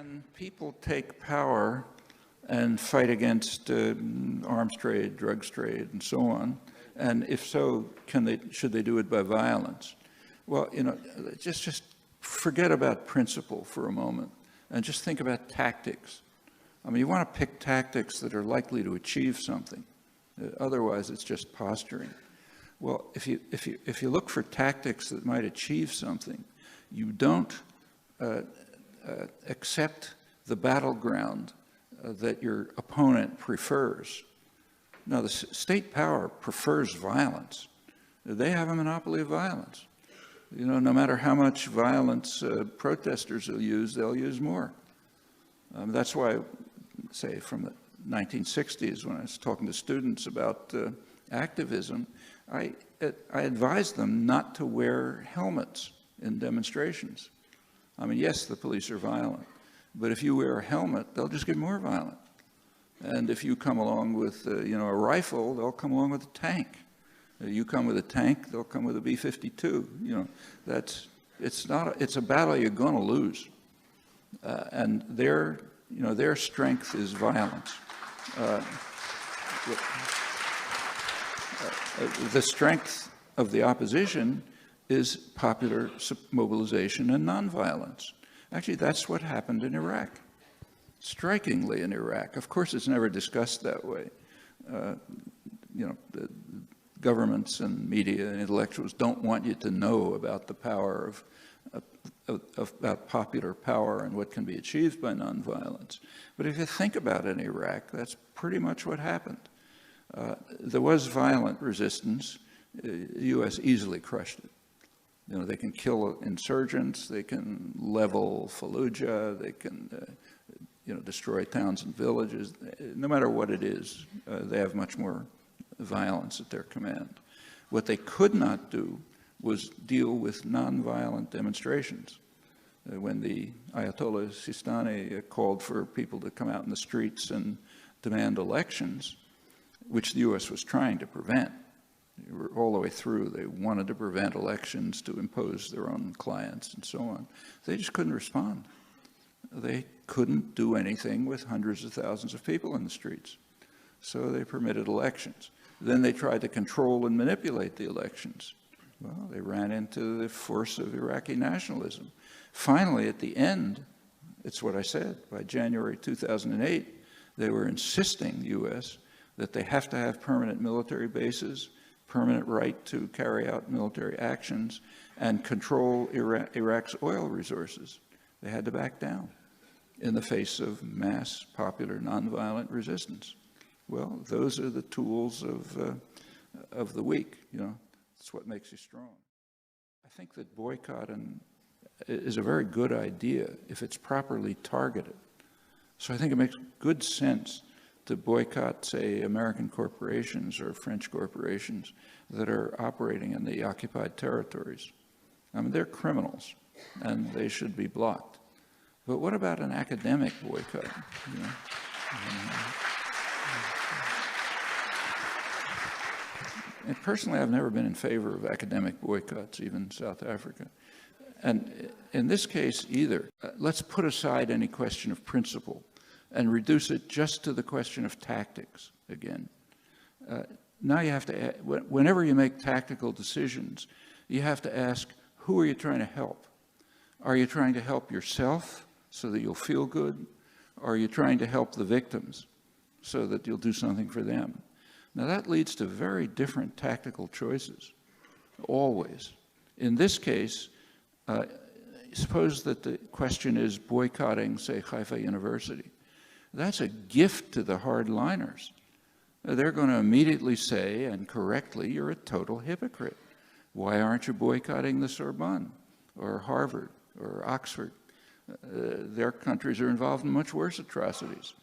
Can people take power and fight against arms trade, drugs trade, and so on? And if so, should they do it by violence? Well, you know, just forget about principle for a moment and just think about tactics. I mean, you want to pick tactics that are likely to achieve something. Otherwise, it's just posturing. Well, if you look for tactics that might achieve something, you don't accept the battleground that your opponent prefers. Now, the state power prefers violence. They have a monopoly of violence. You know, no matter how much violence protesters will use, they'll use more. That's why, say, from the 1960s, when I was talking to students about activism, I advised them not to wear helmets in demonstrations. I mean, yes, the police are violent, but if you wear a helmet, they'll just get more violent. And if you come along with, you know, a rifle, they'll come along with a tank. You come with a tank, they'll come with a B-52. You know, it's a battle you're going to lose. And their strength is violence. The strength of the opposition is popular mobilization and nonviolence. Actually, that's what happened in Iraq. Strikingly in Iraq. Of course, it's never discussed that way. You know, the governments and media and intellectuals don't want you to know about the power about popular power and what can be achieved by nonviolence. But if you think about it in Iraq, that's pretty much what happened. There was violent resistance. The U.S. easily crushed it. You know, they can kill insurgents, they can level Fallujah, they can you know, destroy towns and villages. No matter what it is, they have much more violence at their command. What they could not do was deal with nonviolent demonstrations. When the Ayatollah Sistani called for people to come out in the streets and demand elections, which the U.S. was trying to prevent, all the way through, they wanted to prevent elections to impose their own clients and so on. They just couldn't respond. They couldn't do anything with hundreds of thousands of people in the streets. So they permitted elections. Then they tried to control and manipulate the elections. Well, they ran into the force of Iraqi nationalism. Finally, at the end, it's what I said, by January 2008, they were insisting, the U.S., that they have to have permanent military bases, permanent right to carry out military actions, and control Iraq's oil resources. They had to back down in the face of mass, popular, nonviolent resistance. Well, those are the tools of the weak. You know, it's what makes you strong. I think that boycotting is a very good idea if it's properly targeted. So I think it makes good sense to boycott, say, American corporations or French corporations that are operating in the occupied territories. I mean, they're criminals, and they should be blocked. But what about an academic boycott? You know? And personally, I've never been in favor of academic boycotts, even in South Africa. And in this case, either. Let's put aside any question of principle and reduce it just to the question of tactics again. Now you have to, whenever you make tactical decisions, you have to ask, who are you trying to help? Are you trying to help yourself so that you'll feel good? Or are you trying to help the victims so that you'll do something for them? Now that leads to very different tactical choices, always. In this case, suppose that the question is boycotting, say, Haifa University. That's a gift to the hardliners. They're going to immediately say, and correctly, you're a total hypocrite. Why aren't you boycotting the Sorbonne or Harvard or Oxford? Their countries are involved in much worse atrocities.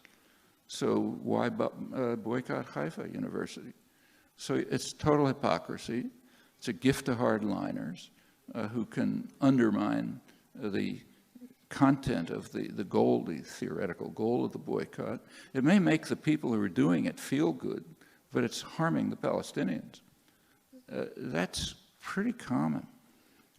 So why boycott Haifa University? So it's total hypocrisy. It's a gift to hardliners who can undermine the content of the goal, the theoretical goal of the boycott. It may make the people who are doing it feel good, but it's harming the Palestinians. That's pretty common.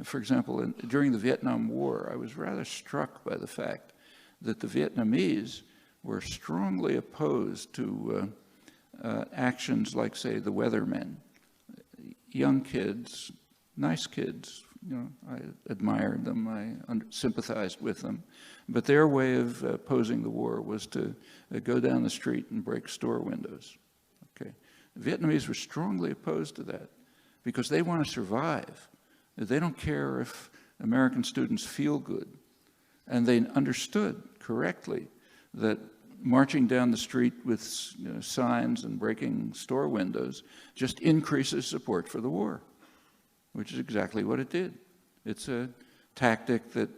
For example, during the Vietnam War, I was rather struck by the fact that the Vietnamese were strongly opposed to actions like, say, the weathermen. Young kids, nice kids, you know, I admired them, I sympathized with them, but their way of opposing the war was to go down the street and break store windows. Okay, the Vietnamese were strongly opposed to that because they want to survive. They don't care if American students feel good, and they understood correctly that marching down the street with signs and breaking store windows just increases support for the war, which is exactly what it did. It's a tactic that,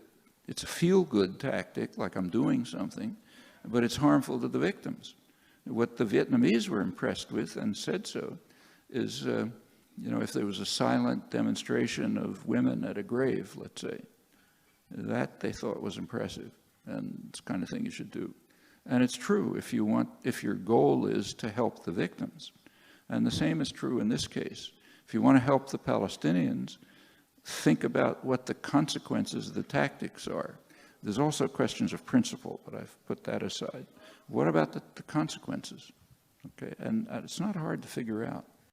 it's a feel-good tactic, like I'm doing something, but it's harmful to the victims. What the Vietnamese were impressed with, and said so, is, you know, if there was a silent demonstration of women at a grave, let's say, that they thought was impressive, and it's the kind of thing you should do. And it's true if your goal is to help the victims. And the same is true in this case. If you want to help the Palestinians, think about what the consequences of the tactics are. There's also questions of principle, but I've put that aside. What about the consequences? Okay, and it's not hard to figure out.